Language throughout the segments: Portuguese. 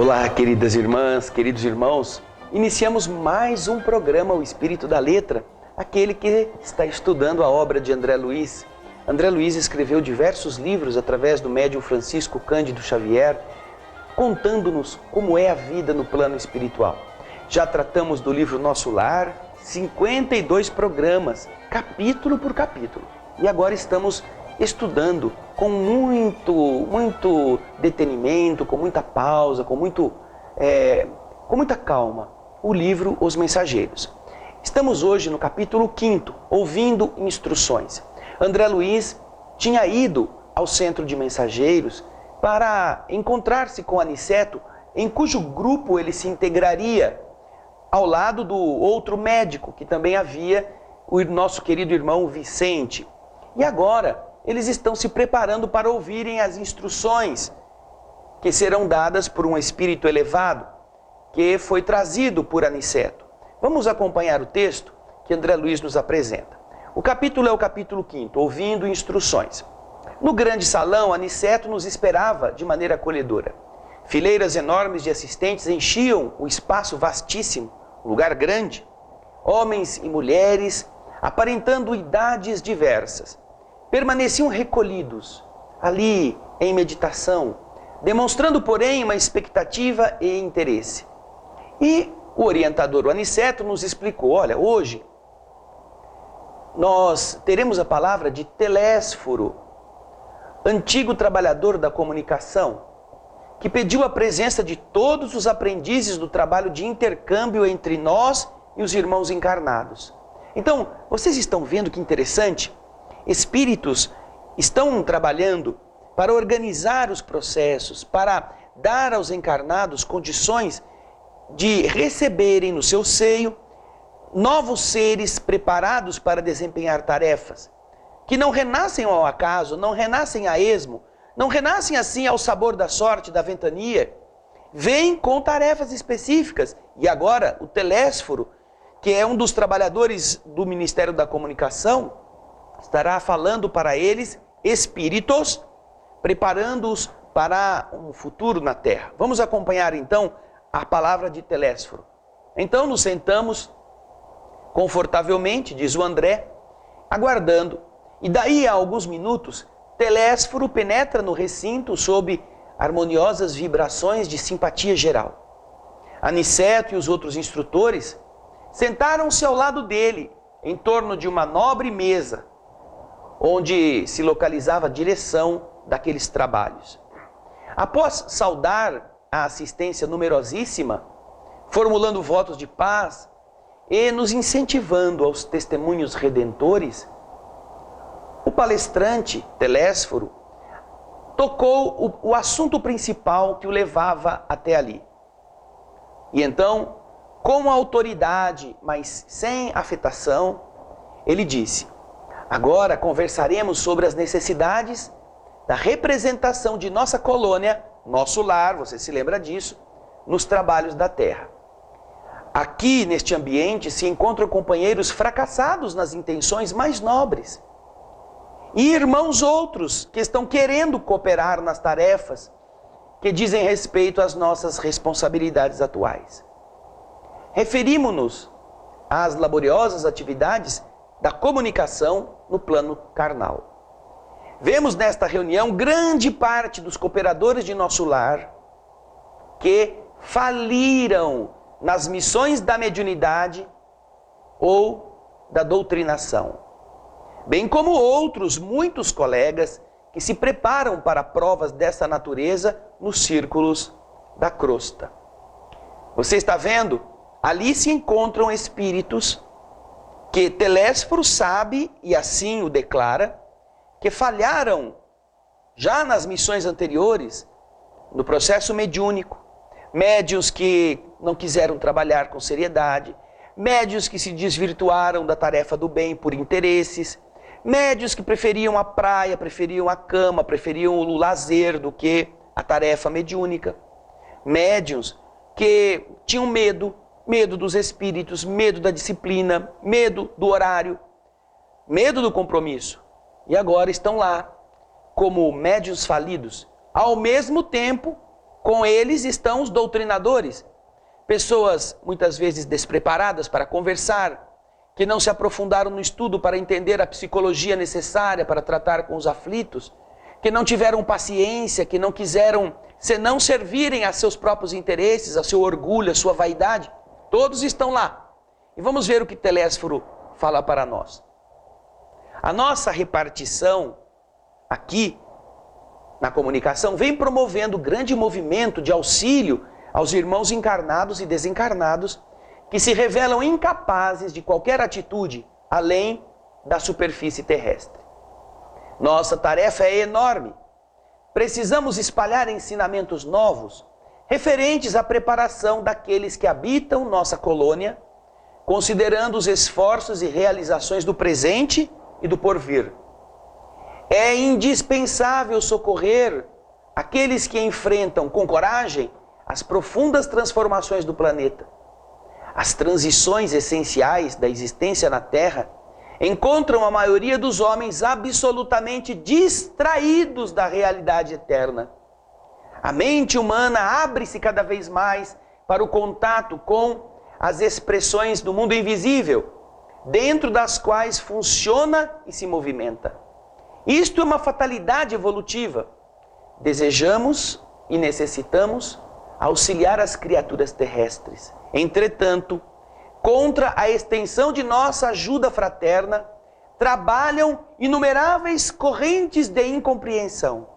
Olá, queridas irmãs, queridos irmãos. Iniciamos mais um programa, O Espírito da Letra, aquele que está estudando a obra de André Luiz. André Luiz escreveu diversos livros através do médium Francisco Cândido Xavier, contando-nos como é a vida no plano espiritual. Já tratamos do livro Nosso Lar, 52 programas, capítulo por capítulo. E agora estamos estudando com muito detenimento, com muita pausa, com muita calma, o livro Os Mensageiros. Estamos hoje no capítulo 5º, ouvindo instruções. André Luiz tinha ido ao centro de mensageiros para encontrar-se com Aniceto, em cujo grupo ele se integraria ao lado do outro médico, que também havia, o nosso querido irmão Vicente. E agora eles estão se preparando para ouvirem as instruções que serão dadas por um espírito elevado, que foi trazido por Aniceto. Vamos acompanhar o texto que André Luiz nos apresenta. O capítulo é o capítulo 5º, ouvindo instruções. No grande salão, Aniceto nos esperava de maneira acolhedora. Fileiras enormes de assistentes enchiam o espaço vastíssimo, um lugar grande. Homens e mulheres, aparentando idades diversas, permaneciam recolhidos, ali em meditação, demonstrando, porém, uma expectativa e interesse. E o orientador, o Aniceto, nos explicou, olha, hoje nós teremos a palavra de Telésforo, antigo trabalhador da comunicação, que pediu a presença de todos os aprendizes do trabalho de intercâmbio entre nós e os irmãos encarnados. Então, vocês estão vendo que interessante? Espíritos estão trabalhando para organizar os processos, para dar aos encarnados condições de receberem no seu seio novos seres preparados para desempenhar tarefas, que não renascem ao acaso, não renascem a esmo, não renascem assim ao sabor da sorte, da ventania, vêm com tarefas específicas. E agora o Telésforo, que é um dos trabalhadores do Ministério da Comunicação, estará falando para eles, espíritos, preparando-os para um futuro na Terra. Vamos acompanhar então a palavra de Telésforo. Então nos sentamos confortavelmente, diz o André, aguardando. E daí a alguns minutos, Telésforo penetra no recinto sob harmoniosas vibrações de simpatia geral. Aniceto e os outros instrutores sentaram-se ao lado dele, em torno de uma nobre mesa, onde se localizava a direção daqueles trabalhos. Após saudar a assistência numerosíssima, formulando votos de paz e nos incentivando aos testemunhos redentores, o palestrante, Telésforo, tocou o assunto principal que o levava até ali. E então, com autoridade, mas sem afetação, ele disse: agora conversaremos sobre as necessidades da representação de nossa colônia, nosso lar, você se lembra disso, nos trabalhos da terra. Aqui, neste ambiente, se encontram companheiros fracassados nas intenções mais nobres. E irmãos outros que estão querendo cooperar nas tarefas que dizem respeito às nossas responsabilidades atuais. Referimos-nos às laboriosas atividades da comunicação no plano carnal. Vemos nesta reunião grande parte dos cooperadores de nosso lar que faliram nas missões da mediunidade ou da doutrinação, bem como outros muitos colegas que se preparam para provas dessa natureza nos círculos da crosta. Você está vendo? Ali se encontram espíritos que Telésforo sabe, e assim o declara, que falharam já nas missões anteriores, no processo mediúnico. Médiuns que não quiseram trabalhar com seriedade, médiuns que se desvirtuaram da tarefa do bem por interesses, médiuns que preferiam a praia, preferiam a cama, preferiam o lazer do que a tarefa mediúnica. Médiuns que tinham medo dos espíritos, medo da disciplina, medo do horário, medo do compromisso. E agora estão lá, como médiuns falidos, ao mesmo tempo Com eles estão os doutrinadores, pessoas muitas vezes despreparadas para conversar, que não se aprofundaram no estudo para entender a psicologia necessária para tratar com os aflitos, que não tiveram paciência, que não quiseram senão servirem a seus próprios interesses, a seu orgulho, a sua vaidade. Todos estão lá. E vamos ver o que Telésforo fala para nós. A nossa repartição aqui na comunicação vem promovendo grande movimento de auxílio aos irmãos encarnados e desencarnados que se revelam incapazes de qualquer atitude além da superfície terrestre. Nossa tarefa é enorme. Precisamos espalhar ensinamentos novos, referentes à preparação daqueles que habitam nossa colônia, considerando os esforços e realizações do presente e do porvir. É indispensável socorrer aqueles que enfrentam com coragem as profundas transformações do planeta. As transições essenciais da existência na Terra encontram a maioria dos homens absolutamente distraídos da realidade eterna. A mente humana abre-se cada vez mais para o contato com as expressões do mundo invisível, dentro das quais funciona e se movimenta. Isto é uma fatalidade evolutiva. Desejamos e necessitamos auxiliar as criaturas terrestres. Entretanto, contra a extensão de nossa ajuda fraterna, trabalham inumeráveis correntes de incompreensão.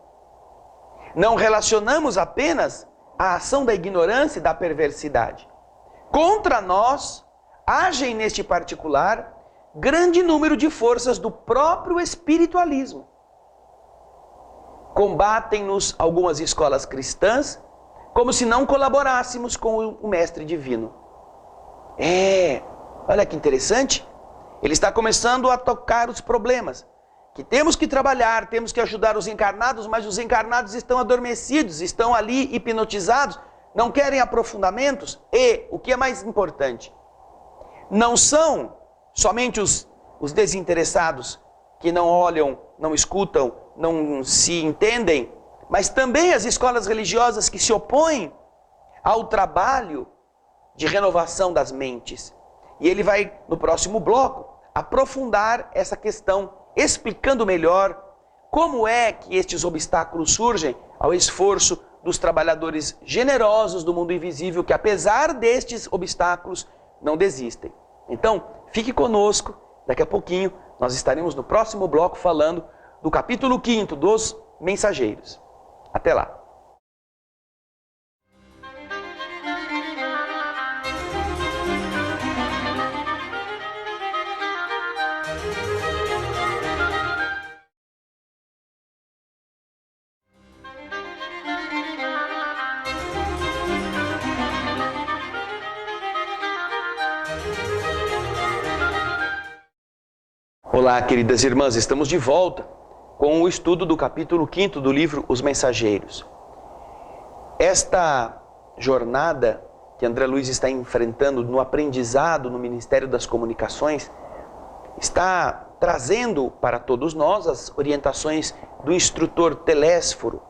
Não relacionamos apenas a ação da ignorância e da perversidade. Contra nós, agem neste particular grande número de forças do próprio espiritualismo. Combatem-nos algumas escolas cristãs, como se não colaborássemos com o Mestre Divino. Olha que interessante. Ele está começando a tocar os problemas. Que temos que trabalhar, temos que ajudar os encarnados, mas os encarnados estão adormecidos, estão ali hipnotizados, não querem aprofundamentos. E, o que é mais importante, não são somente os desinteressados que não olham, não escutam, não se entendem, mas também as escolas religiosas que se opõem ao trabalho de renovação das mentes. E ele vai, no próximo bloco, aprofundar essa questão, explicando melhor como é que estes obstáculos surgem ao esforço dos trabalhadores generosos do mundo invisível, que apesar destes obstáculos, não desistem. Então, fique conosco, daqui a pouquinho nós estaremos no próximo bloco falando do capítulo 5º dos Mensageiros. Até lá! Olá, queridas irmãs, estamos de volta com o estudo do capítulo 5º do livro Os Mensageiros. Esta jornada que André Luiz está enfrentando no aprendizado no Ministério das Comunicações está trazendo para todos nós as orientações do instrutor Telésforo,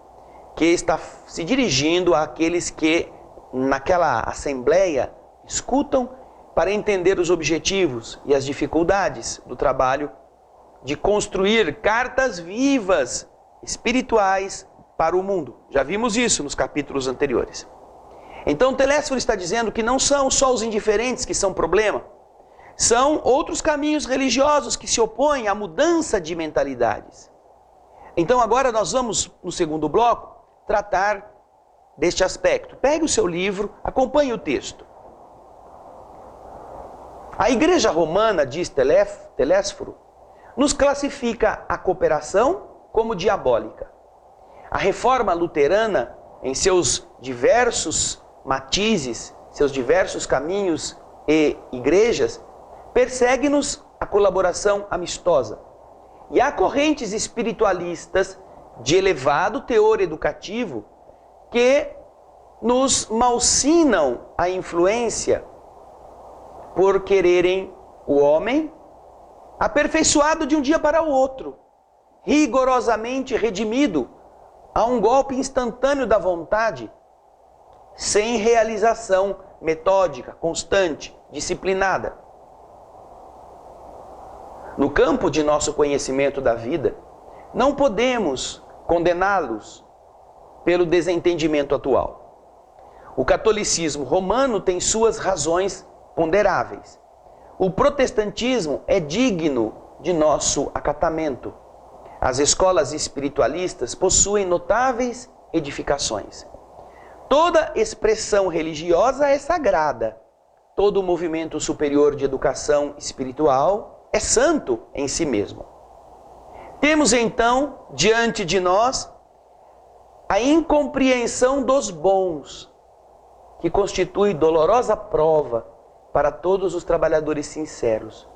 que está se dirigindo àqueles que naquela assembleia escutam para entender os objetivos e as dificuldades do trabalho de construir cartas vivas, espirituais para o mundo. Já vimos isso nos capítulos anteriores. Então Telésforo está dizendo que não são só os indiferentes que são problema, são outros caminhos religiosos que se opõem à mudança de mentalidades. Então agora nós vamos, no segundo bloco, tratar deste aspecto. Pegue o seu livro, acompanhe o texto. A Igreja Romana, diz Telésforo, nos classifica a cooperação como diabólica. A Reforma Luterana, em seus diversos matizes, seus diversos caminhos e igrejas, persegue-nos a colaboração amistosa. E há correntes espiritualistas de elevado teor educativo que nos malsinam a influência por quererem o homem aperfeiçoado de um dia para o outro, rigorosamente redimido a um golpe instantâneo da vontade, sem realização metódica, constante, disciplinada. No campo de nosso conhecimento da vida, não podemos condená-los pelo desentendimento atual. O catolicismo romano tem suas razões ponderáveis. O protestantismo é digno de nosso acatamento. As escolas espiritualistas possuem notáveis edificações. Toda expressão religiosa é sagrada. Todo movimento superior de educação espiritual é santo em si mesmo. Temos então, diante de nós, a incompreensão dos bons, que constitui dolorosa prova para todos os trabalhadores sinceros.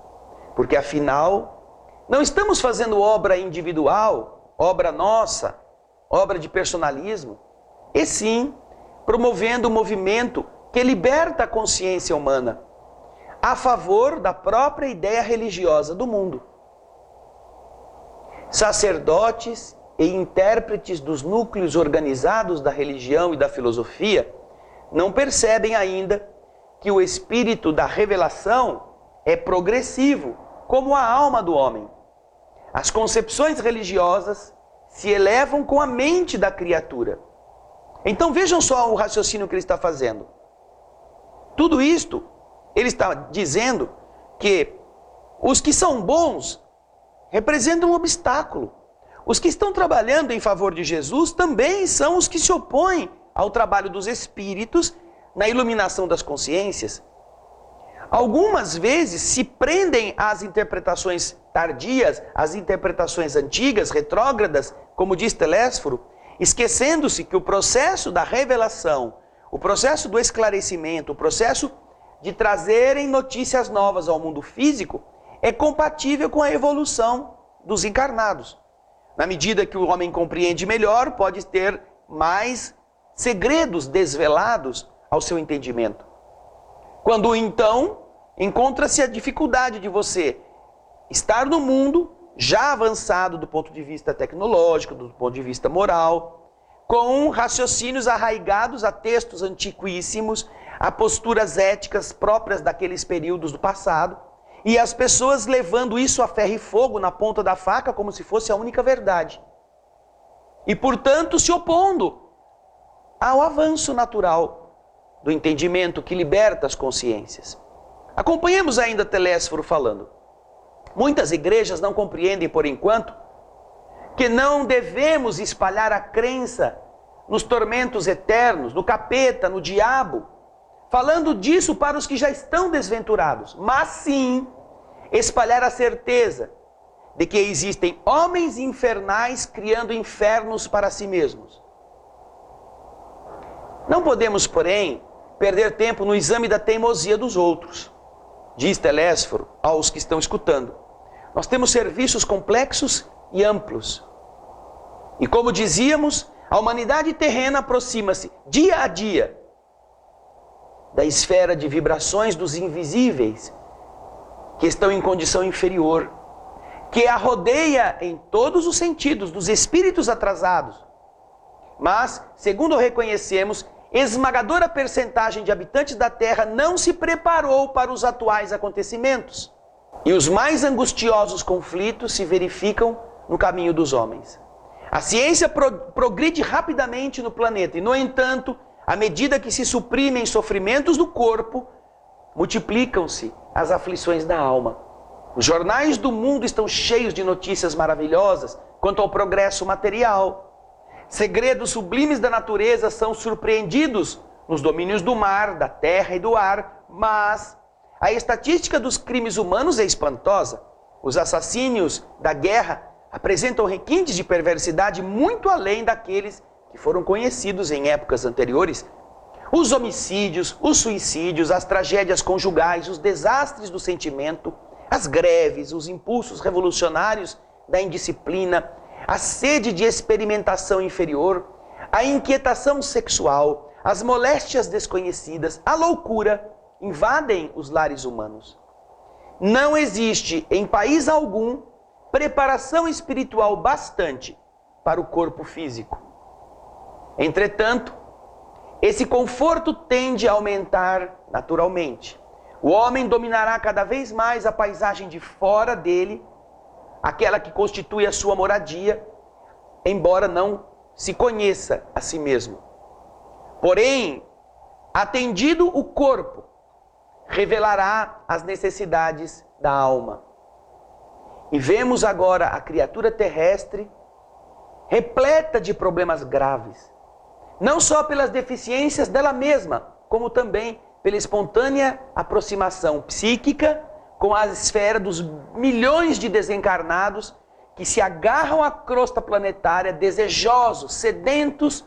Porque afinal, não estamos fazendo obra individual, obra nossa, obra de personalismo, e sim promovendo um movimento que liberta a consciência humana a favor da própria ideia religiosa do mundo. Sacerdotes e intérpretes dos núcleos organizados da religião e da filosofia não percebem ainda que o espírito da revelação é progressivo, como a alma do homem. As concepções religiosas se elevam com a mente da criatura. Então vejam só o raciocínio que ele está fazendo. Tudo isto, ele está dizendo que os que são bons representam um obstáculo. Os que estão trabalhando em favor de Jesus também são os que se opõem ao trabalho dos espíritos na iluminação das consciências. Algumas vezes se prendem às interpretações tardias, às interpretações antigas, retrógradas, como diz Telésforo, esquecendo-se que o processo da revelação, o processo do esclarecimento, o processo de trazerem notícias novas ao mundo físico é compatível com a evolução dos encarnados. Na medida que o homem compreende melhor, pode ter mais segredos desvelados ao seu entendimento. Quando então encontra-se a dificuldade de você estar no mundo já avançado do ponto de vista tecnológico, do ponto de vista moral, com raciocínios arraigados a textos antiquíssimos, a posturas éticas próprias daqueles períodos do passado, e as pessoas levando isso a ferro e fogo na ponta da faca como se fosse a única verdade. E, portanto, se opondo ao avanço natural do entendimento que liberta as consciências. Acompanhemos ainda Telésforo falando. Muitas igrejas não compreendem, por enquanto, que não devemos espalhar a crença nos tormentos eternos, no capeta, no diabo, falando disso para os que já estão desventurados, mas sim espalhar a certeza de que existem homens infernais criando infernos para si mesmos. Não podemos, porém, perder tempo no exame da teimosia dos outros, diz Telésforo aos que estão escutando. Nós temos serviços complexos e amplos. E como dizíamos, a humanidade terrena aproxima-se dia a dia da esfera de vibrações dos invisíveis que estão em condição inferior, que a rodeia em todos os sentidos dos espíritos atrasados. Mas, segundo reconhecemos, esmagadora percentagem de habitantes da Terra não se preparou para os atuais acontecimentos. E os mais angustiosos conflitos se verificam no caminho dos homens. A ciência progride rapidamente no planeta e, no entanto, à medida que se suprimem sofrimentos do corpo, multiplicam-se as aflições da alma. Os jornais do mundo estão cheios de notícias maravilhosas quanto ao progresso material. Segredos sublimes da natureza são surpreendidos nos domínios do mar, da terra e do ar, mas a estatística dos crimes humanos é espantosa. Os assassínios da guerra apresentam requintes de perversidade muito além daqueles que foram conhecidos em épocas anteriores. Os homicídios, os suicídios, as tragédias conjugais, os desastres do sentimento, as greves, os impulsos revolucionários da indisciplina, a sede de experimentação inferior, a inquietação sexual, as moléstias desconhecidas, a loucura, invadem os lares humanos. Não existe em país algum preparação espiritual bastante para o corpo físico. Entretanto, Esse conforto tende a aumentar naturalmente. O homem dominará cada vez mais a paisagem de fora dele, aquela que constitui a sua moradia, embora não se conheça a si mesmo. Porém, atendido o corpo, revelará as necessidades da alma. E vemos agora a criatura terrestre repleta de problemas graves, não só pelas deficiências dela mesma, como também pela espontânea aproximação psíquica com a esfera dos milhões de desencarnados que se agarram à crosta planetária, desejosos, sedentos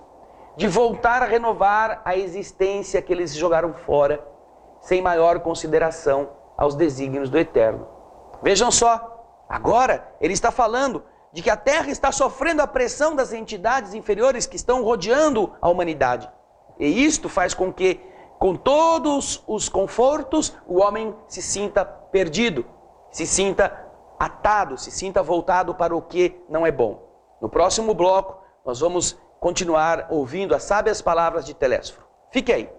de voltar a renovar a existência que eles jogaram fora, sem maior consideração aos desígnios do Eterno. Vejam só, agora ele está falando de que a Terra está sofrendo a pressão das entidades inferiores que estão rodeando a humanidade. E isto faz com que, com todos os confortos, o homem se sinta perdido, se sinta atado, se sinta voltado para o que não é bom. No próximo bloco, nós vamos continuar ouvindo as sábias palavras de Telésforo. Fique aí.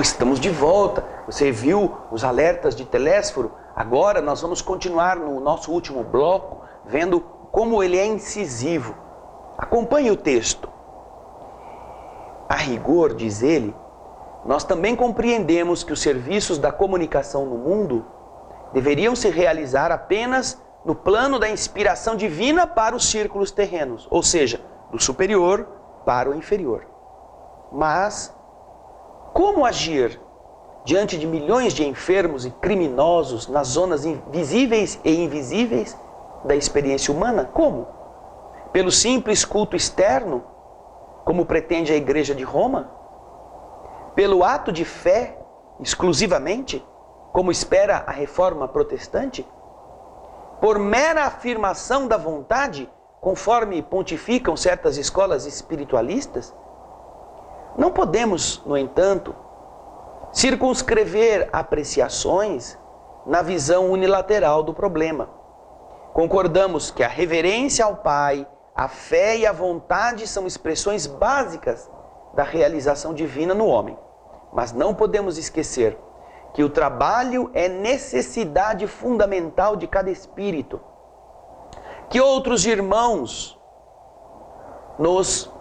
Estamos de volta. Você viu os alertas de Telésforo? Agora nós vamos continuar no nosso último bloco, vendo como ele é incisivo. Acompanhe o texto. A rigor, diz ele, nós também compreendemos que os serviços da comunicação no mundo deveriam se realizar apenas no plano da inspiração divina para os círculos terrenos, ou seja, do superior para o inferior. Mas como agir diante de milhões de enfermos e criminosos nas zonas visíveis e invisíveis da experiência humana? Como? Pelo simples culto externo, como pretende a Igreja de Roma? Pelo ato de fé, exclusivamente, como espera a Reforma Protestante? Por mera afirmação da vontade, conforme pontificam certas escolas espiritualistas? Não podemos, no entanto, circunscrever apreciações na visão unilateral do problema. Concordamos que a reverência ao Pai, a fé e a vontade são expressões básicas da realização divina no homem. Mas não podemos esquecer que o trabalho é necessidade fundamental de cada espírito. Que outros irmãos nossos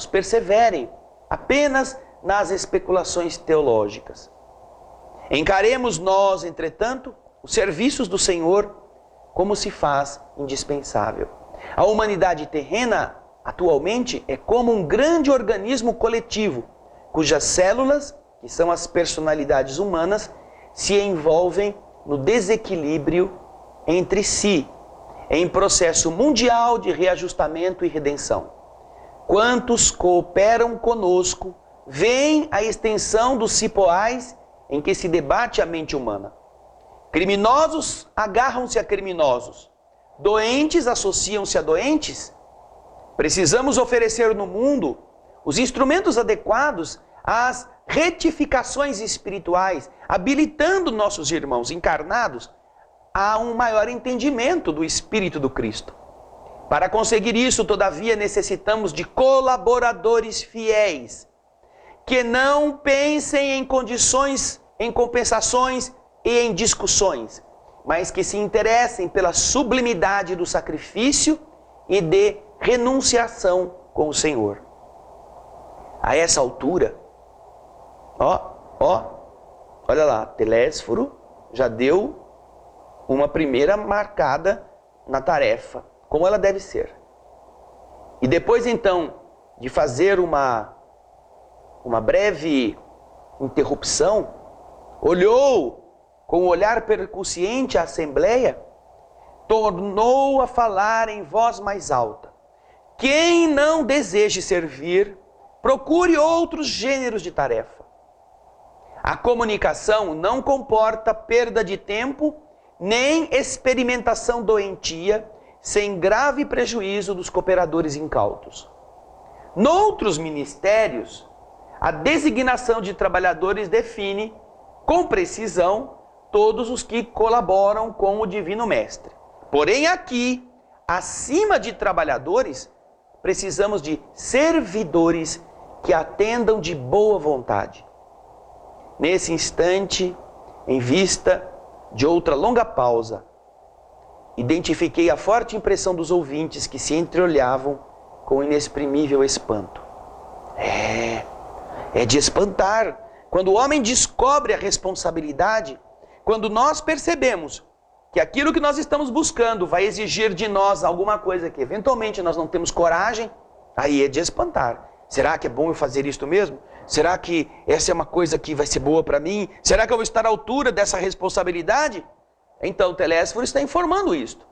perseverem apenas nas especulações teológicas. Encaremos nós, entretanto, os serviços do Senhor como se faz indispensável. A humanidade terrena, atualmente, é como um grande organismo coletivo, cujas células, que são as personalidades humanas, se envolvem no desequilíbrio entre si, em processo mundial de reajustamento e redenção. Quantos cooperam conosco, veem a extensão dos cipoais em que se debate a mente humana. Criminosos agarram-se a criminosos, doentes associam-se a doentes. Precisamos oferecer no mundo os instrumentos adequados às retificações espirituais, habilitando nossos irmãos encarnados a um maior entendimento do Espírito do Cristo. Para conseguir isso, todavia, necessitamos de colaboradores fiéis, que não pensem em condições, em compensações e em discussões, mas que se interessem pela sublimidade do sacrifício e de renunciação com o Senhor. A essa altura, olha lá, Telésforo já deu uma primeira marcada na tarefa, como ela deve ser. E depois então de fazer uma breve interrupção, olhou com o olhar percussiente a assembleia, tornou a falar em voz mais alta. Quem não deseje servir, procure outros gêneros de tarefa. A comunicação não comporta perda de tempo, nem experimentação doentia, sem grave prejuízo dos cooperadores incautos. Noutros ministérios, a designação de trabalhadores define, com precisão, todos os que colaboram com o Divino Mestre. Porém, aqui, acima de trabalhadores, precisamos de servidores que atendam de boa vontade. Nesse instante, em vista de outra longa pausa, identifiquei a forte impressão dos ouvintes que se entreolhavam com inexprimível espanto. É de espantar. Quando o homem descobre a responsabilidade, quando nós percebemos que aquilo que nós estamos buscando vai exigir de nós alguma coisa que eventualmente nós não temos coragem, aí é de espantar. Será que é bom eu fazer isto mesmo? Será que essa é uma coisa que vai ser boa para mim? Será que eu vou estar à altura dessa responsabilidade? Então o Telésforo está informando isto.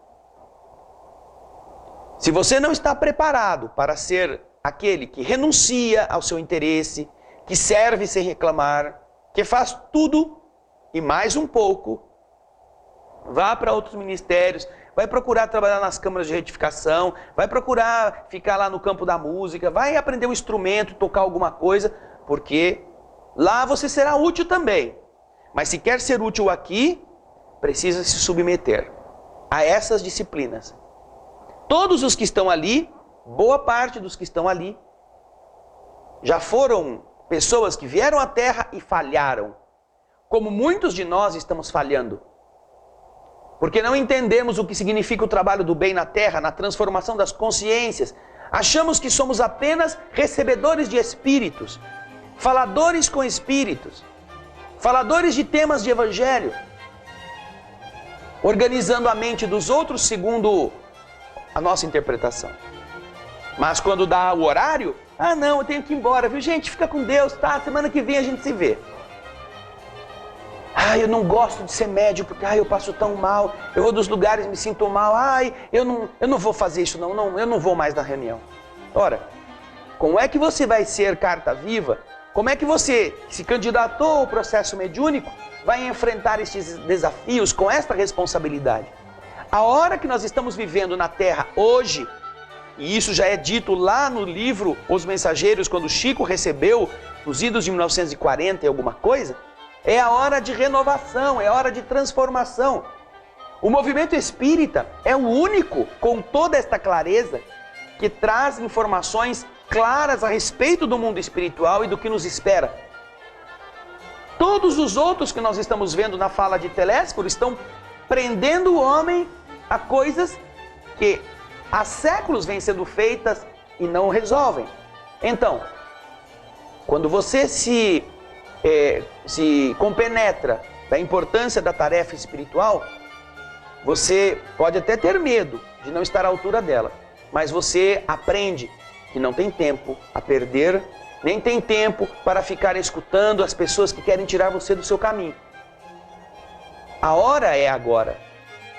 Se você não está preparado para ser aquele que renuncia ao seu interesse, que serve sem reclamar, que faz tudo e mais um pouco, vá para outros ministérios, vai procurar trabalhar nas câmaras de retificação, vai procurar ficar lá no campo da música, vai aprender um instrumento, tocar alguma coisa, porque lá você será útil também. Mas se quer ser útil aqui, precisa se submeter a essas disciplinas. Todos os que estão ali, boa parte dos que estão ali, já foram pessoas que vieram à Terra e falharam. Como muitos de nós estamos falhando. Porque não entendemos o que significa o trabalho do bem na Terra, na transformação das consciências. Achamos que somos apenas recebedores de espíritos, faladores com espíritos, faladores de temas de evangelho, organizando a mente dos outros segundo a nossa interpretação. Mas quando dá o horário, não, eu tenho que ir embora, viu gente? Fica com Deus, tá? Semana que vem a gente se vê. Eu não gosto de ser médium porque eu passo tão mal, eu vou dos lugares e me sinto mal, eu não vou fazer isso não, eu não vou mais na reunião. Ora, como é que você vai ser carta viva? Como é que você se candidatou ao processo mediúnico vai enfrentar estes desafios com esta responsabilidade? A hora que nós estamos vivendo na Terra hoje, e isso já é dito lá no livro Os Mensageiros, quando Chico recebeu os idos de 1940 e alguma coisa, é a hora de renovação, é a hora de transformação. O movimento espírita é o único, com toda esta clareza, que traz informações claras a respeito do mundo espiritual e do que nos espera. Todos os outros que nós estamos vendo na fala de Telésforo estão prendendo o homem a coisas que há séculos vêm sendo feitas e não resolvem. Então, quando você se compenetra da importância da tarefa espiritual, você pode até ter medo de não estar à altura dela, mas você aprende que não tem tempo a perder, nem tem tempo para ficar escutando as pessoas que querem tirar você do seu caminho. A hora é agora.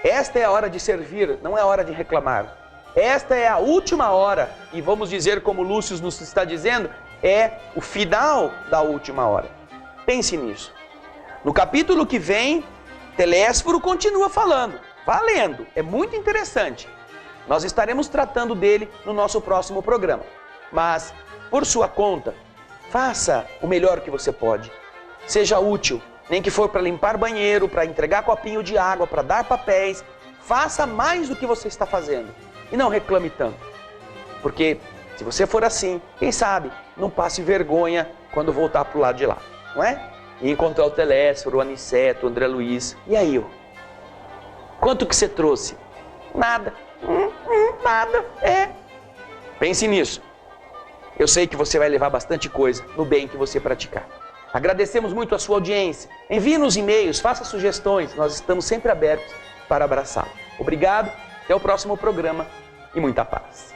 Esta é a hora de servir, não é a hora de reclamar. Esta é a última hora, e vamos dizer como Lúcio nos está dizendo, é o final da última hora. Pense nisso. No capítulo que vem, Telésforo continua falando, valendo, é muito interessante. Nós estaremos tratando dele no nosso próximo programa. Mas, por sua conta, faça o melhor que você pode. Seja útil, nem que for para limpar banheiro, para entregar copinho de água, para dar papéis. Faça mais do que você está fazendo. E não reclame tanto. Porque, se você for assim, quem sabe, não passe vergonha quando voltar para o lado de lá. Não é? E encontrar o Telésforo, o Aniceto, o André Luiz. E aí, quanto que você trouxe? Nada. Nada. Pense nisso. Eu sei que você vai levar bastante coisa no bem que você praticar. Agradecemos muito a sua audiência. Envie-nos e-mails, faça sugestões. Nós estamos sempre abertos para abraçá-lo. Obrigado, até o próximo programa e muita paz.